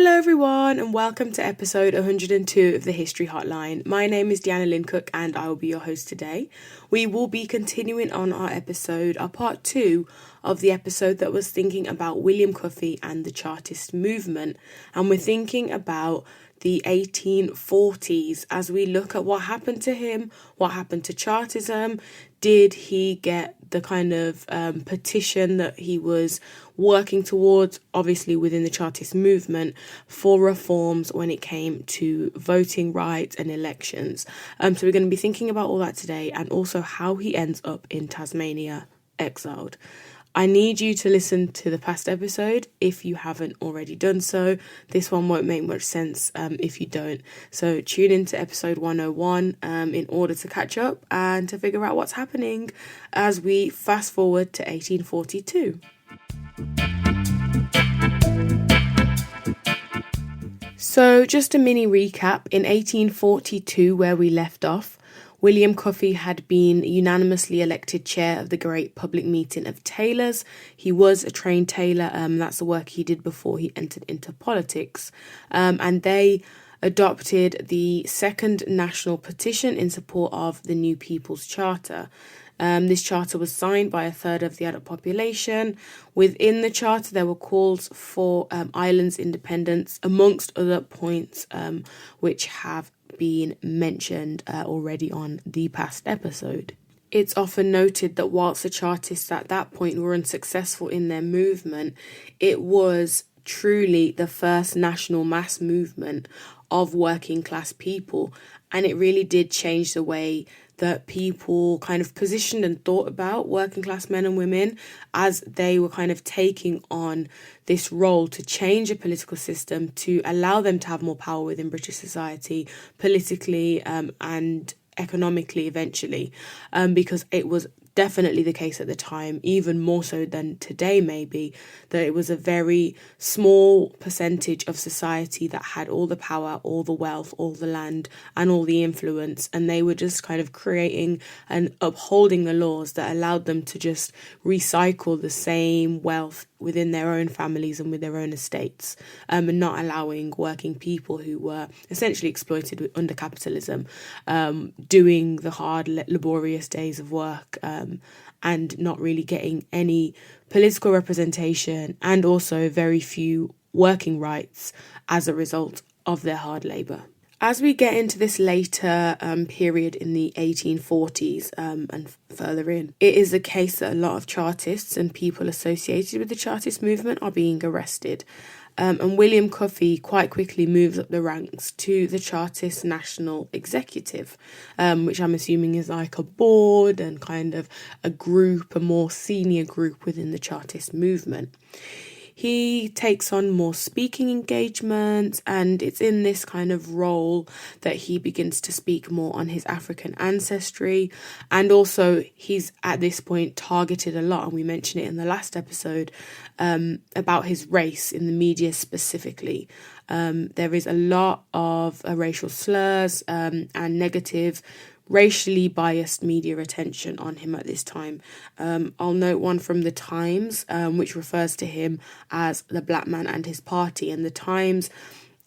Hello everyone and welcome to episode 102 of the History Hotline. My name is Deanna Lynn Cook and I will be your host today. We will be continuing on our part 2 of the episode that was thinking about William Cuffy and the Chartist movement. And we're thinking about the 1840s as we look at what happened to him, what happened to Chartism. Did he get the kind of petition that he was working towards, obviously within the Chartist movement, for reforms when it came to voting rights and elections? So we're going to be thinking about all that today, and also how he ends up in Tasmania, exiled. I need you to listen to the past episode if you haven't already done so. This one won't make much sense if you don't. So tune into episode 101 in order to catch up and to figure out what's happening as we fast forward to 1842. So just a mini recap. In 1842, where we left off, William Cuffy had been unanimously elected chair of the Great Public Meeting of Tailors. He was a trained tailor. That's the work he did before he entered into politics. And they adopted the Second National Petition in support of the new People's Charter. This charter was signed by a third of the adult population. Within the charter, there were calls for islands' independence, amongst other points which have been mentioned already on the past episode. It's often noted that whilst the Chartists at that point were unsuccessful in their movement, it was truly the first national mass movement of working class people, and it really did change the way that people kind of positioned and thought about working class men and women as they were kind of taking on this role to change a political system, to allow them to have more power within British society, politically and economically eventually, because it was definitely the case at the time, even more so than today maybe, that it was a very small percentage of society that had all the power, all the wealth, all the land and all the influence, and they were just kind of creating and upholding the laws that allowed them to just recycle the same wealth within their own families and with their own estates, and not allowing working people who were essentially exploited under capitalism, doing the hard, laborious days of work, and not really getting any political representation, and also very few working rights as a result of their hard labour. As we get into this later period in the 1840s and further in, it is the case that a lot of Chartists and people associated with the Chartist movement are being arrested. And William Cuffy quite quickly moves up the ranks to the Chartist National Executive, which I'm assuming is like a board and kind of a group, a more senior group within the Chartist movement. He takes on more speaking engagements, and it's in this kind of role that he begins to speak more on his African ancestry. And also he's at this point targeted a lot, and we mentioned it in the last episode, about his race in the media specifically. There is a lot of racial slurs and negative racially biased media attention on him at this time. I'll note one from the Times, which refers to him as the black man and his party. And the Times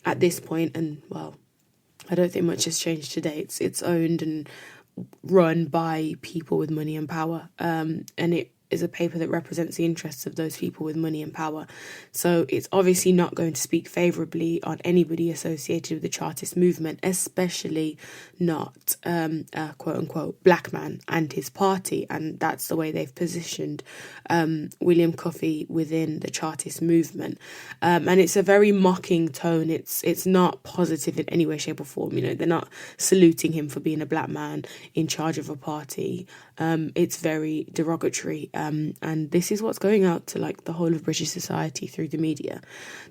at this point, and well, I don't think much has changed today. It's owned and run by people with money and power, and it is a paper that represents the interests of those people with money and power. So it's obviously not going to speak favourably on anybody associated with the Chartist movement, especially not a quote-unquote black man and his party. And that's the way they've positioned William Cuffy within the Chartist movement. And it's a very mocking tone. It's not positive in any way, shape or form. You know, they're not saluting him for being a black man in charge of a party. It's very derogatory. And this is what's going out to like the whole of British society through the media.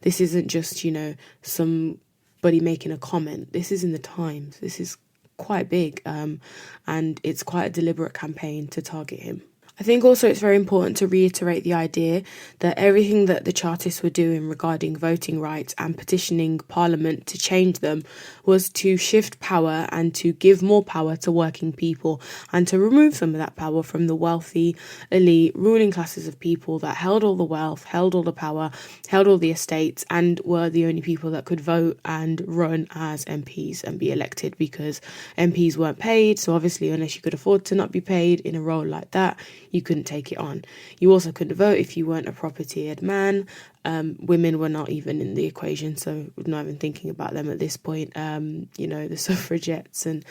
This isn't just, you know, somebody making a comment. This is in the Times. This is quite big, and it's quite a deliberate campaign to target him. I think also it's very important to reiterate the idea that everything that the Chartists were doing regarding voting rights and petitioning Parliament to change them was to shift power and to give more power to working people and to remove some of that power from the wealthy, elite, ruling classes of people that held all the wealth, held all the power, held all the estates, and were the only people that could vote and run as MPs and be elected, because MPs weren't paid. So obviously, unless you could afford to not be paid in a role like that, you couldn't take it on. You also couldn't vote if you weren't a property-ed man. Women were not even in the equation, so we're not even thinking about them at this point. The suffragettes and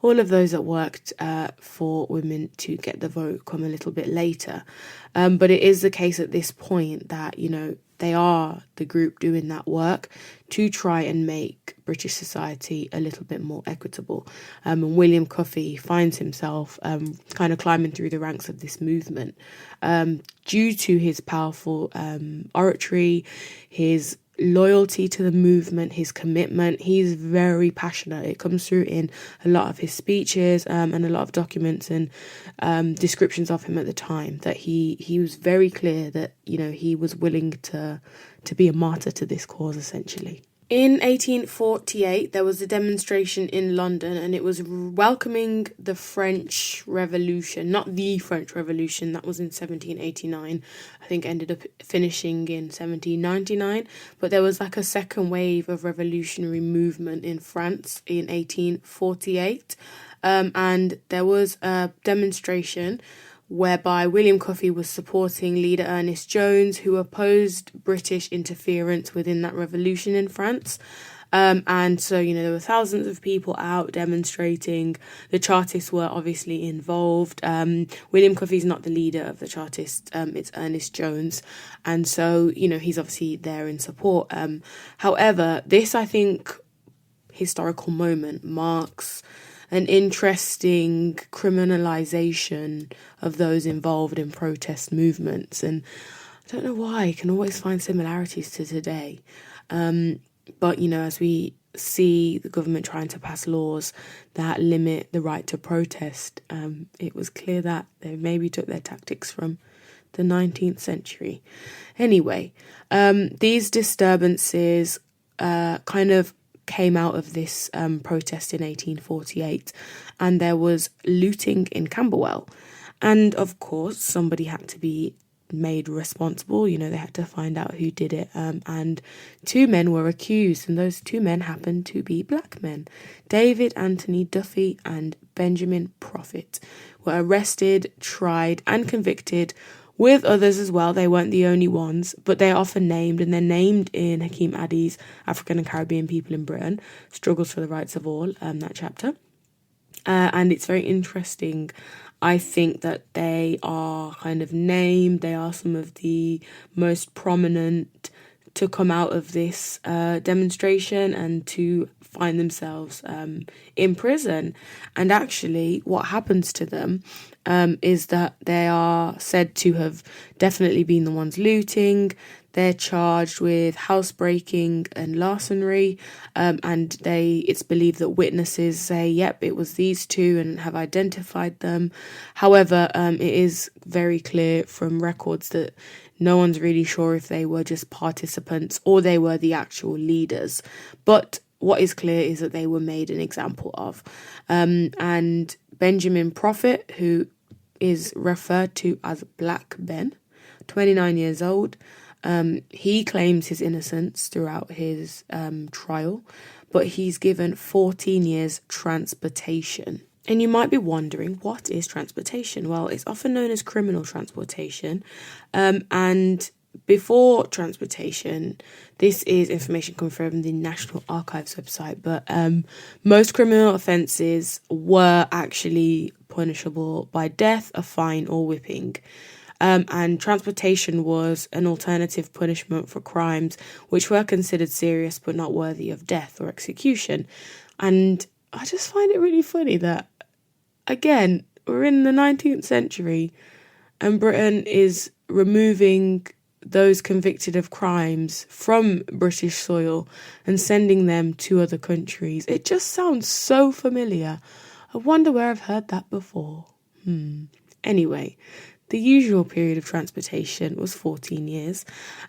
all of those that worked for women to get the vote come a little bit later. But it is the case at this point that, they are the group doing that work to try and make British society a little bit more equitable. And William Cuffy finds himself kind of climbing through the ranks of this movement due to his powerful oratory, his loyalty to the movement, his commitment. He's very passionate. It comes through in a lot of his speeches and a lot of documents and descriptions of him at the time, that he was very clear that, he was willing to be a martyr to this cause, essentially. In 1848, there was a demonstration in London, and it was welcoming the French Revolution, not the French Revolution, that was in 1789, I think ended up finishing in 1799, but there was like a second wave of revolutionary movement in France in 1848, and there was a demonstration whereby William Cuffy was supporting leader Ernest Jones, who opposed British interference within that revolution in France. And so, there were thousands of people out demonstrating. The Chartists were obviously involved. William Cuffy's not the leader of the Chartists, it's Ernest Jones. And so, he's obviously there in support. However, this, I think, historical moment marks an interesting criminalisation of those involved in protest movements. And I don't know why, I can always find similarities to today. But, as we see the government trying to pass laws that limit the right to protest, it was clear that they maybe took their tactics from the 19th century. Anyway, these disturbances kind of came out of this protest in 1848, and there was looting in Camberwell, and of course somebody had to be made responsible. They had to find out who did it, and two men were accused, and those two men happened to be black men. David Anthony Duffy and Benjamin Prophet were arrested, tried and convicted, with others as well. They weren't the only ones, but they're often named, and they're named in Hakeem Addy's African and Caribbean People in Britain, Struggles for the Rights of All, that chapter. And it's very interesting, I think, that they are kind of named. They are some of the most prominent to come out of this demonstration and to find themselves in prison. And actually what happens to them is that they are said to have definitely been the ones looting. They're charged with housebreaking and larceny, and it's believed that witnesses say, yep, it was these two, and have identified them. However, it is very clear from records that no one's really sure if they were just participants or they were the actual leaders. But what is clear is that they were made an example of. And Benjamin Prophet, who is referred to as Black Ben, 29 years old, he claims his innocence throughout his trial, but he's given 14 years transportation. And you might be wondering, what is transportation? Well, it's often known as criminal transportation. And before transportation, this is information coming from the National Archives website, but most criminal offences were actually punishable by death, a fine, or whipping. And transportation was an alternative punishment for crimes which were considered serious but not worthy of death or execution. And I just find it really funny that, again, we're in the 19th century and Britain is removing those convicted of crimes from British soil and sending them to other countries. It just sounds so familiar. I wonder where I've heard that before. Anyway, The usual period of transportation was 14 years,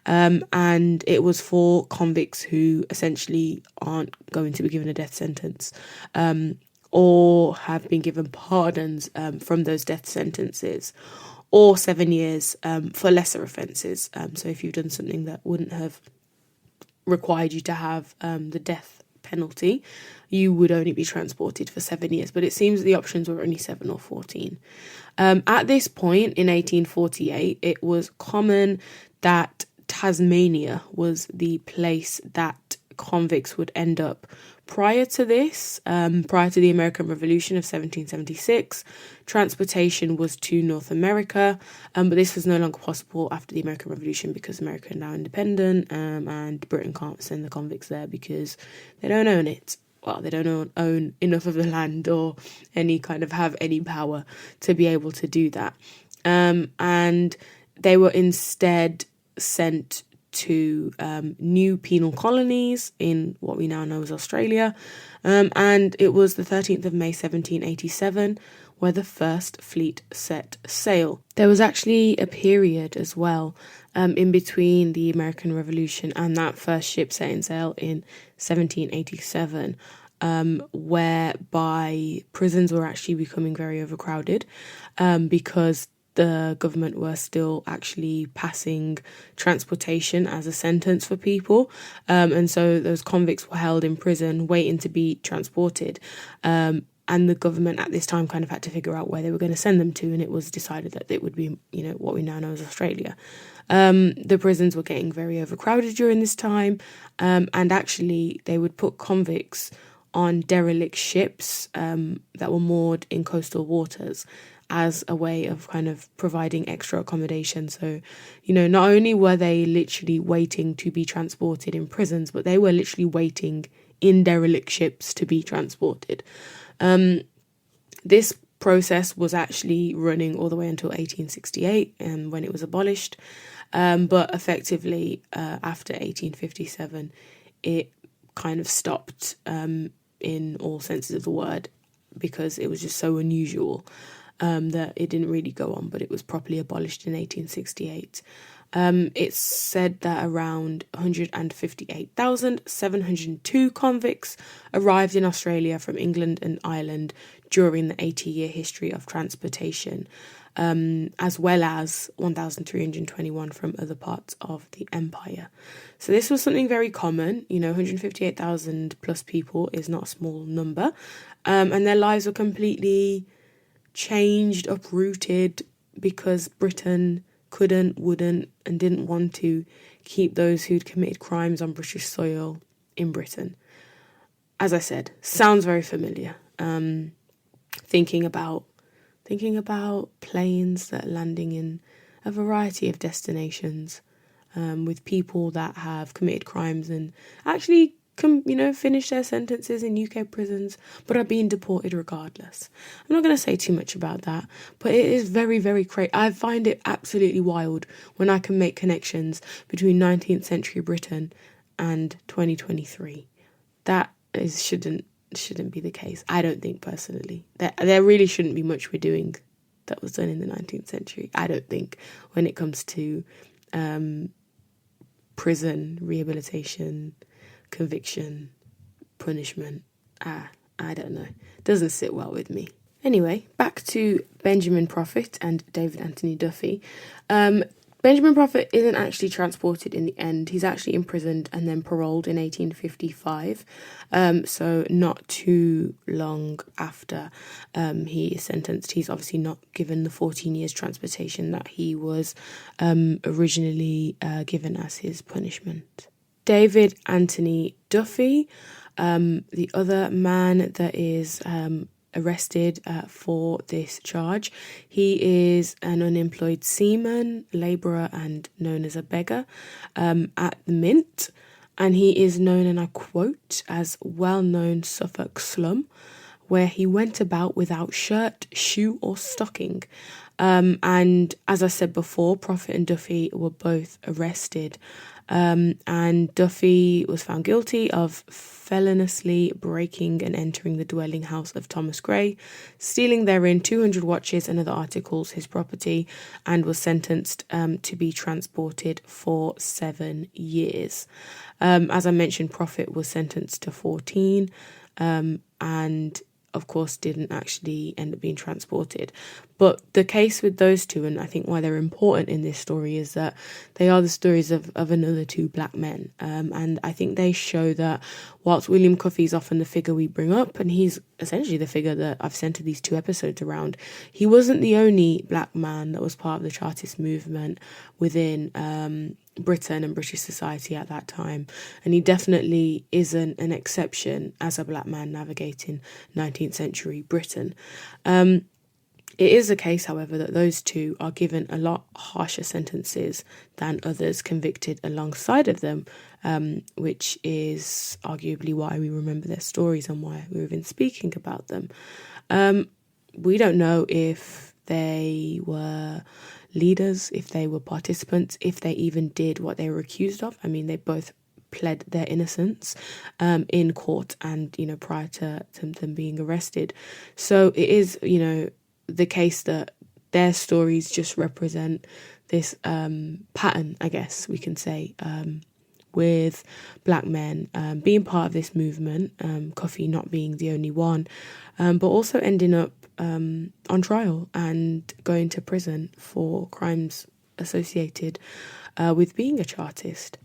and it was for convicts who essentially aren't going to be given a death sentence, or have been given pardons from those death sentences, or 7 years for lesser offences. So if you've done something that wouldn't have required you to have the death penalty, you would only be transported for 7 years. But it seems the options were only 7 or 14. At this point in 1848, it was common that Tasmania was the place that convicts would end up. Prior to this, prior to the American Revolution of 1776, transportation was to North America, but this was no longer possible after the American Revolution because America is now independent, and Britain can't send the convicts there because they don't own it. Well, they don't own enough of the land or have any power to be able to do that. And they were instead sent to new penal colonies in what we now know as Australia. And it was the 13th of May 1787 where the first fleet set sail. There was actually a period as well in between the American Revolution and that first ship setting sail in 1787, whereby prisons were actually becoming very overcrowded because the government were still actually passing transportation as a sentence for people. And so those convicts were held in prison waiting to be transported. And the government at this time kind of had to figure out where they were going to send them to. And it was decided that it would be, what we now know as Australia. The prisons were getting very overcrowded during this time. And actually they would put convicts on derelict ships that were moored in coastal waters as a way of kind of providing extra accommodation. So, not only were they literally waiting to be transported in prisons, but they were literally waiting in derelict ships to be transported. This process was actually running all the way until 1868 when it was abolished. But effectively, after 1857, it kind of stopped in all senses of the word because it was just so unusual. That it didn't really go on, but it was properly abolished in 1868. It's said that around 158,702 convicts arrived in Australia from England and Ireland during the 80-year history of transportation, as well as 1,321 from other parts of the empire. So this was something very common. 158,000 plus people is not a small number, and their lives were completely changed, uprooted, because Britain couldn't, wouldn't, and didn't want to keep those who'd committed crimes on British soil in Britain. As I said, sounds very familiar. Thinking about planes that are landing in a variety of destinations, with people that have committed crimes and actually finish their sentences in UK prisons, but are being deported regardless. I'm not going to say too much about that, but it is very, very crazy. I find it absolutely wild when I can make connections between 19th century Britain and 2023. That shouldn't be the case. I don't think personally. There really shouldn't be much we're doing that was done in the 19th century. I don't think when it comes to prison, rehabilitation, conviction, punishment. I don't know. Doesn't sit well with me. Anyway, back to Benjamin Prophet and David Anthony Duffy. Benjamin Prophet isn't actually transported in the end. He's actually imprisoned and then paroled in 1855. So not too long after he is sentenced. He's obviously not given the 14 years transportation that he was originally given as his punishment. David Anthony Duffy, the other man that is arrested for this charge. He is an unemployed seaman, labourer, and known as a beggar at the Mint. And he is known, and I quote, as well-known Suffolk slum, where he went about without shirt, shoe, or stocking. And as I said before, Prophet and Duffy were both arrested And Duffy was found guilty of feloniously breaking and entering the dwelling house of Thomas Gray, stealing therein 200 watches and other articles, his property, and was sentenced to be transported for 7 years. As I mentioned, Prophet was sentenced to 14, and of course didn't actually end up being transported. But the case with those two, and I think why they're important in this story, is that they are the stories of another two black men. And I think they show that whilst William Cuffy is often the figure we bring up, and he's essentially the figure that I've centered these 2 episodes around, he wasn't the only black man that was part of the Chartist movement within Britain and British society at that time, and he definitely isn't an exception as a black man navigating 19th century Britain. It is the case, however, that those two are given a lot harsher sentences than others convicted alongside of them, which is arguably why we remember their stories and why we've been speaking about them. We don't know if they were leaders, if they were participants, if they even did what they were accused of. I mean, they both pled their innocence in court and, prior to them being arrested. So it is, the case that their stories just represent this pattern, I guess we can say, with black men being part of this movement, Cuffy not being the only one, but also ending up on trial and going to prison for crimes associated with being a Chartist.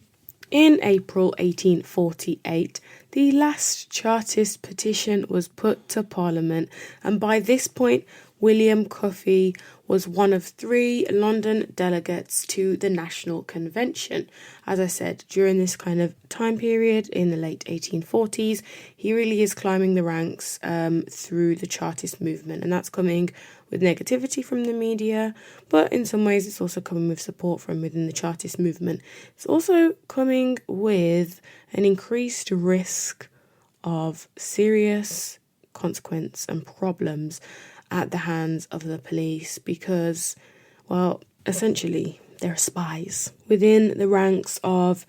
In April 1848, the last Chartist petition was put to Parliament, and by this point, William Cuffy was one of 3 London delegates to the National Convention. As I said, during this kind of time period in the late 1840s, he really is climbing the ranks through the Chartist movement, and that's coming with negativity from the media, but in some ways it's also coming with support from within the Chartist movement. It's also coming with an increased risk of serious consequence and problems at the hands of the police because, well, essentially they're spies. Within the ranks of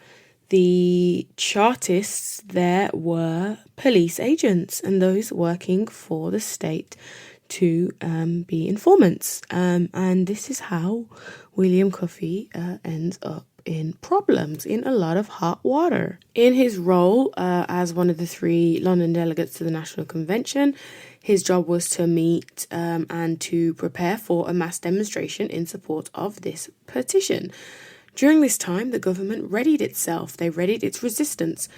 the Chartists, there were police agents and those working for the state to be informants. And this is how William Cuffy ends up in problems, in a lot of hot water. In his role as one of the 3 London delegates to the National Convention, his job was to meet and to prepare for a mass demonstration in support of this petition. During this time, the government readied itself. They readied its resistance.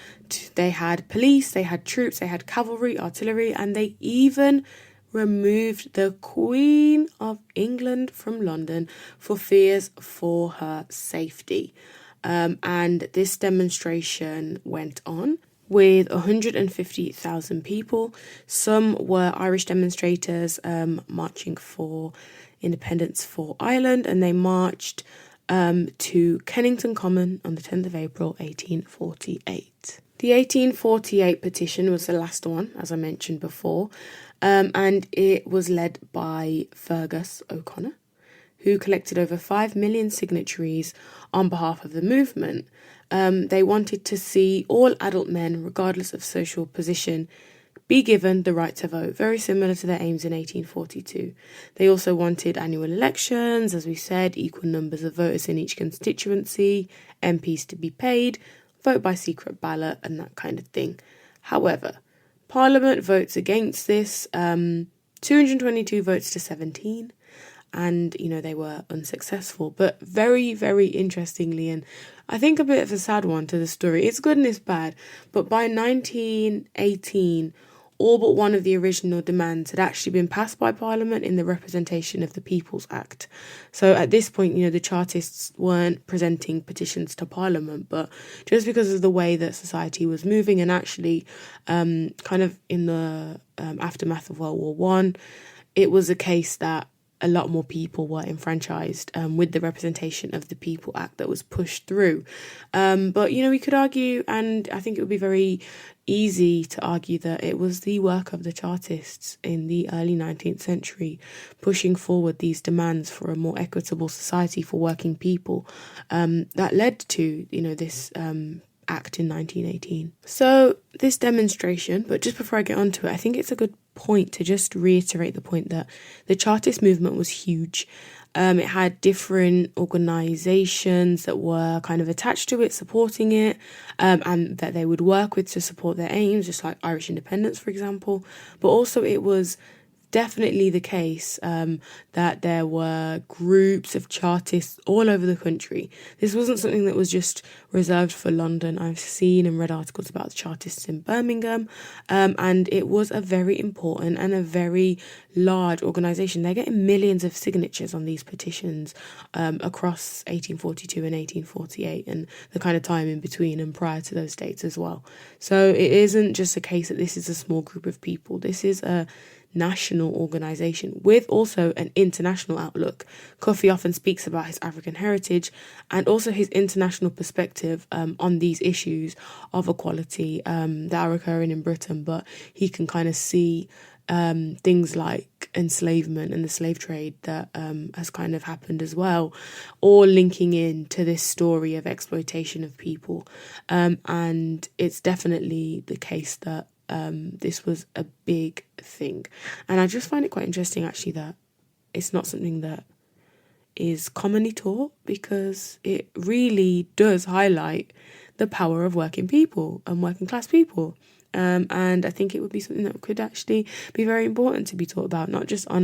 They had police, they had troops, they had cavalry, artillery, and they even removed the Queen of England from London for fears for her safety. And this demonstration went on with 150,000 people. Some were Irish demonstrators marching for independence for Ireland, and they marched to Kennington Common on the 10th of April 1848. The 1848 petition was the last one, as I mentioned before, and it was led by Fergus O'Connor, who collected over 5 million signatories on behalf of the movement. They wanted to see all adult men, regardless of social position, be given the right to vote, very similar to their aims in 1842. They also wanted annual elections, as we said, equal numbers of voters in each constituency, MPs to be paid, vote by secret ballot, and that kind of thing. However, Parliament votes against this, 222 votes to 17, and, they were unsuccessful. But very, very interestingly, and I think a bit of a sad one to the story, it's good and it's bad, but by 1918, all but one of the original demands had actually been passed by Parliament in the Representation of the People's Act. So at this point, the Chartists weren't presenting petitions to Parliament, but just because of the way that society was moving, and actually kind of in the aftermath of World War I, it was a case that a lot more people were enfranchised with the Representation of the People Act that was pushed through. But, we could argue, and I think it would be very easy to argue, that it was the work of the Chartists in the early 19th century pushing forward these demands for a more equitable society for working people that led to, this act in 1918. So this demonstration, but just before I get onto it, I think it's a good point to just reiterate the point that the Chartist movement was huge. It had different organisations that were kind of attached to it, supporting it, and that they would work with to support their aims, just like Irish independence, for example. But also it was definitely the case that there were groups of Chartists all over the country. This wasn't something that was just reserved for London. I've seen and read articles about the Chartists in Birmingham, and it was a very important and a very large organisation. They're getting millions of signatures on these petitions across 1842 and 1848 and the kind of time in between and prior to those dates as well. So it isn't just a case that this is a small group of people. This is a national organisation with also an international outlook. Cuffy often speaks about his African heritage and also his international perspective on these issues of equality that are occurring in Britain, but he can kind of see things like enslavement and the slave trade that has kind of happened as well, all linking in to this story of exploitation of people. And it's definitely the case that this was a big thing. And I just find it quite interesting, actually, that it's not something that is commonly taught, because it really does highlight the power of working people and working class people. And I think it would be something that could actually be very important to be taught about, not just on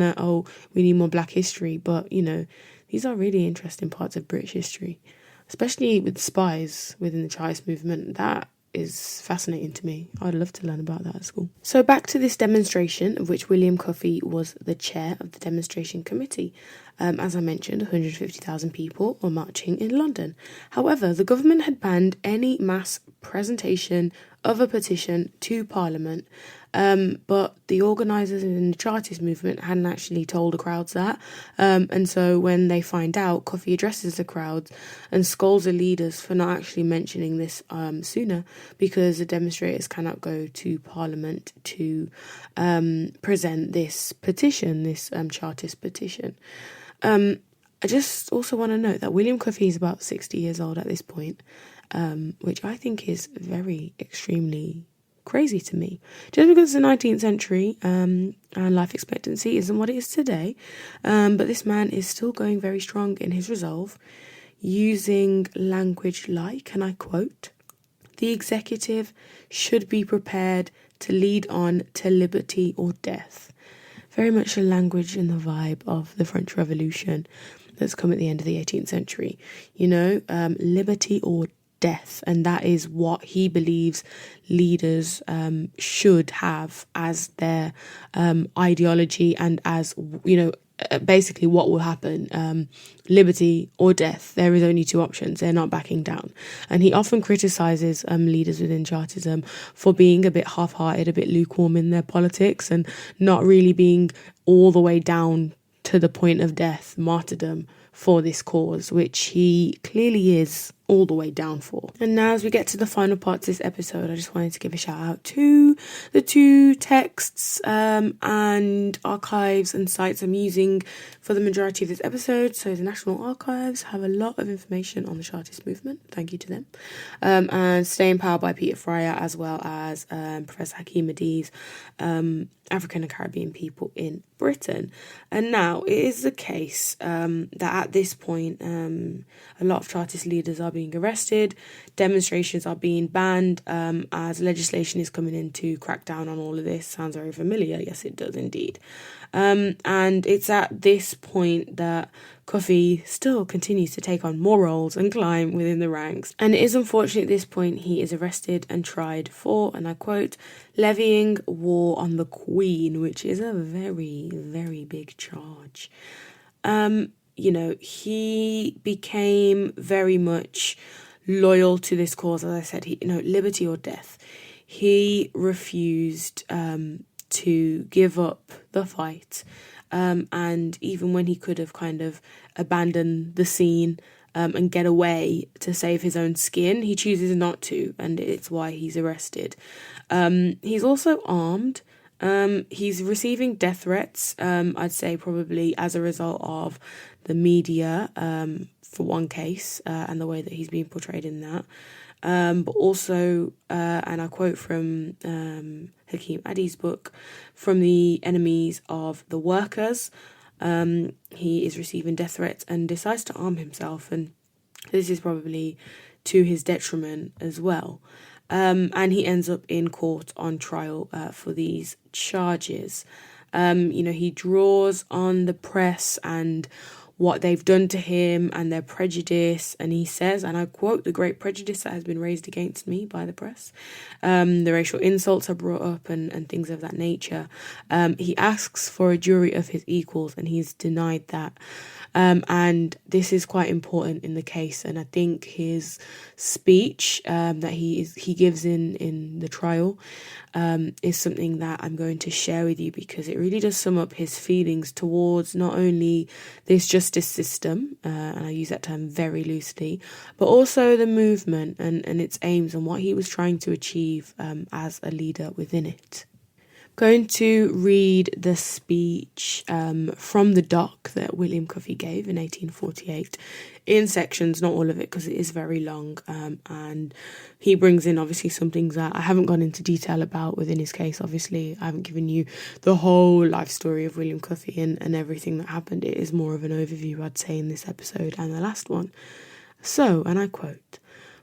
we need more Black history, but, these are really interesting parts of British history, especially with spies within the Chartist movement. That is fascinating to me. I'd love to learn about that at school. So back to this demonstration, of which William Cuffy was the chair of the demonstration committee. As I mentioned, 150,000 people were marching in London. However, the government had banned any mass presentation of a petition to Parliament, but the organisers in the Chartist movement hadn't actually told the crowds that, and so when they find out, Cuffy addresses the crowds and scolds the leaders for not actually mentioning this sooner, because the demonstrators cannot go to Parliament to present this petition, this Chartist petition. I just also want to note that William Cuffy is about 60 years old at this point, which I think is extremely crazy to me. Just because it's the 19th century and life expectancy isn't what it is today, but this man is still going very strong in his resolve, using language like, and I quote, "The executive should be prepared to lead on to liberty or death." Very much the language and the vibe of the French Revolution that's come at the end of the 18th century. Liberty or death. And that is what he believes leaders should have as their ideology and as, basically what will happen. Liberty or death. There is only two options. They're not backing down. And he often criticises leaders within Chartism for being a bit half-hearted, a bit lukewarm in their politics, and not really being all the way down to the point of death, martyrdom, for this cause, which he clearly is all the way down for. And now, as we get to the final parts of this episode, I just wanted to give a shout out to the two texts and archives and sites I'm using for the majority of this episode. So the National Archives have a lot of information on the Chartist movement. Thank you to them. And Stay in Power by Peter Fryer, as well as Professor Hakeem Adi's African and Caribbean People in Britain. And now it is the case that at this point a lot of Chartist leaders are being arrested, demonstrations are being banned as legislation is coming in to crack down on all of this. Sounds very familiar. Yes, it does indeed. And it's at this point that Cuffy still continues to take on more roles and climb within the ranks. And it is unfortunate at this point he is arrested and tried for, and I quote, levying war on the Queen, which is a very, very big charge. He became very much loyal to this cause. As I said, liberty or death. He refused to give up the fight and even when he could have kind of abandoned the scene and get away to save his own skin, he chooses not to, and it's why he's arrested. He's also armed. He's receiving death threats, I'd say probably as a result of the media, for one case, and the way that he's being portrayed in that. But also, and I quote from Hakeem Adi's book, from the enemies of the workers. He is receiving death threats and decides to arm himself, and this is probably to his detriment as well. And he ends up in court on trial for these charges. He draws on the press and what they've done to him and their prejudice, and he says, and I quote, "The great prejudice that has been raised against me by the press, the racial insults are brought up and things of that nature." He asks for a jury of his equals, and he's denied that. And this is quite important in the case, and I think his speech that he gives in the trial is something that I'm going to share with you, because it really does sum up his feelings towards not only this justice system, and I use that term very loosely, but also the movement and its aims and what he was trying to achieve as a leader within it. Going to read the speech from the doc that William Cuffy gave in 1848 in sections, not all of it because it is very long, and he brings in obviously some things that I haven't gone into detail about within his case. Obviously, I haven't given you the whole life story of William Cuffy and everything that happened. It is more of an overview, I'd say, in this episode and the last one. So, and I quote,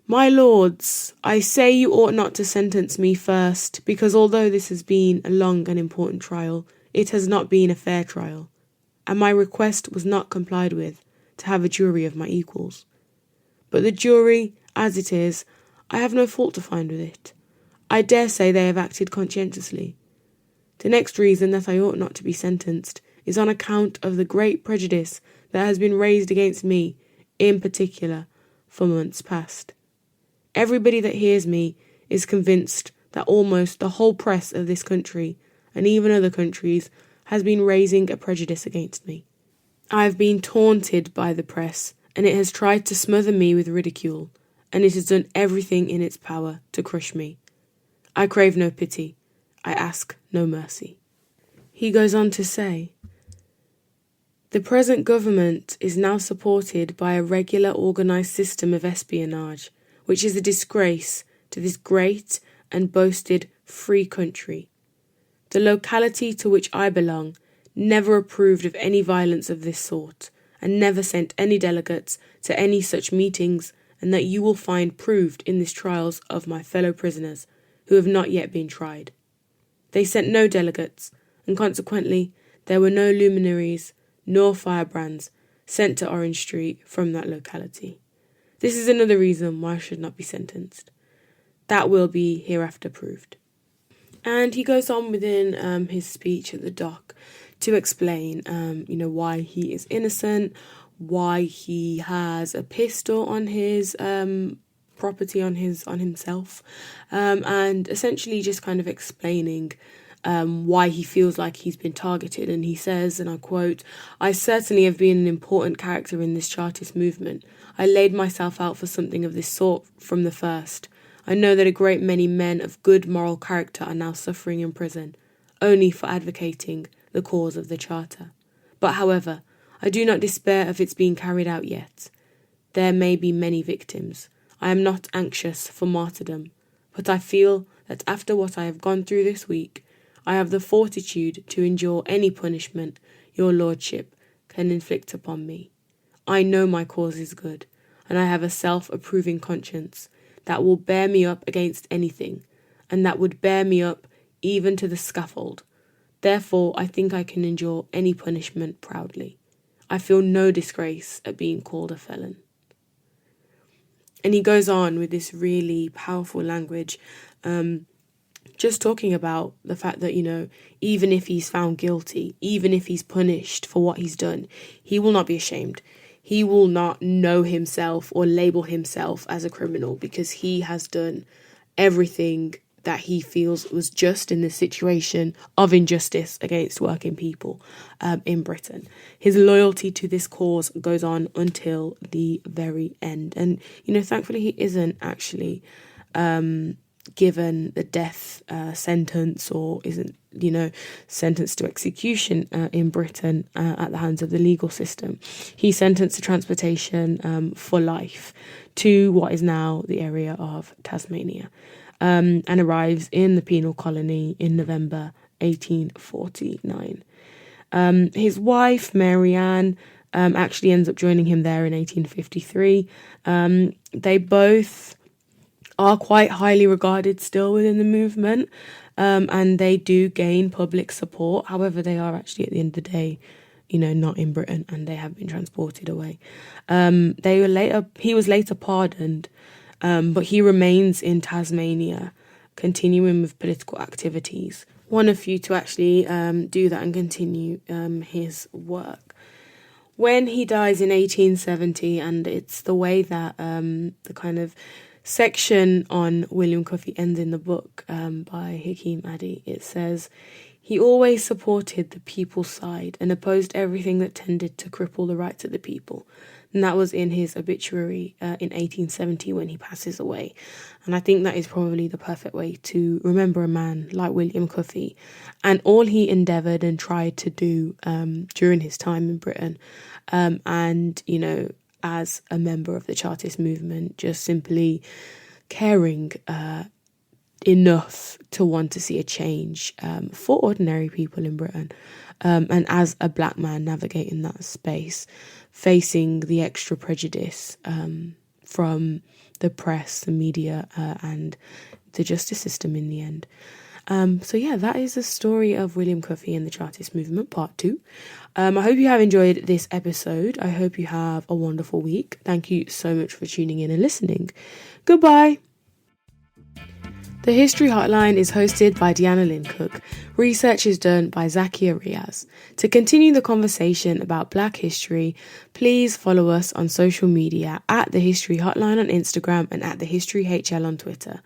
"My lords, I say you ought not to sentence me first, because although this has been a long and important trial, it has not been a fair trial, and my request was not complied with to have a jury of my equals. But the jury, as it is, I have no fault to find with it. I dare say they have acted conscientiously. The next reason that I ought not to be sentenced is on account of the great prejudice that has been raised against me, in particular, for months past. Everybody that hears me is convinced that almost the whole press of this country, and even other countries, has been raising a prejudice against me. I have been taunted by the press, and it has tried to smother me with ridicule, and it has done everything in its power to crush me. I crave no pity. I ask no mercy." He goes on to say, "The present government is now supported by a regular organised system of espionage, which is a disgrace to this great and boasted free country. The locality to which I belong never approved of any violence of this sort, and never sent any delegates to any such meetings, and that you will find proved in these trials of my fellow prisoners, who have not yet been tried. They sent no delegates, and consequently there were no luminaries nor firebrands sent to Orange Street from that locality. This is another reason why I should not be sentenced. That will be hereafter proved." And he goes on within his speech at the dock to explain, why he is innocent, why he has a pistol on his property, on himself, and essentially just kind of explaining why he feels like he's been targeted. And he says, and I quote, "I certainly have been an important character in this Chartist movement. I laid myself out for something of this sort from the first. I know that a great many men of good moral character are now suffering in prison, only for advocating the cause of the Charter. But, however, I do not despair of its being carried out yet. There may be many victims. I am not anxious for martyrdom, but I feel that after what I have gone through this week, I have the fortitude to endure any punishment your lordship can inflict upon me. I know my cause is good, and I have a self-approving conscience that will bear me up against anything, and that would bear me up even to the scaffold. Therefore, I think I can endure any punishment proudly. I feel no disgrace at being called a felon." And he goes on with this really powerful language, just talking about the fact that, even if he's found guilty, even if he's punished for what he's done, he will not be ashamed. He will not know himself or label himself as a criminal, because he has done everything that he feels was just in this situation of injustice against working people in Britain. His loyalty to this cause goes on until the very end. And, thankfully he isn't actually given the death sentence or isn't, sentenced to execution in Britain at the hands of the legal system. He's sentenced to transportation for life to what is now the area of Tasmania, and arrives in the penal colony in November 1849. His wife, Mary Ann, actually ends up joining him there in 1853. They both are quite highly regarded still within the movement, and they do gain public support. However, they are actually, at the end of the day, not in Britain, and they have been transported away. He was later pardoned, but he remains in Tasmania, continuing with political activities. One of few to actually do that and continue his work. When he dies in 1870, and it's the way that the kind of section on William Cuffy ends in the book by Hakeem Addy, it says, "He always supported the people's side and opposed everything that tended to cripple the rights of the people." And that was in his obituary in 1870 when he passes away. And I think that is probably the perfect way to remember a man like William Cuffy and all he endeavoured and tried to do during his time in Britain. And, as a member of the Chartist movement, just simply caring enough to want to see a change for ordinary people in Britain. And as a black man navigating that space, facing the extra prejudice from the press, the media, and the justice system in the end. That is the story of William Cuffy and the Chartist movement, part 2. I hope you have enjoyed this episode. I hope you have a wonderful week. Thank you so much for tuning in and listening. Goodbye. The History Hotline is hosted by Deanna Lynn Cook. Research is done by Zakia Riaz. To continue the conversation about Black history, please follow us on social media at The History Hotline on Instagram and at The History HL on Twitter.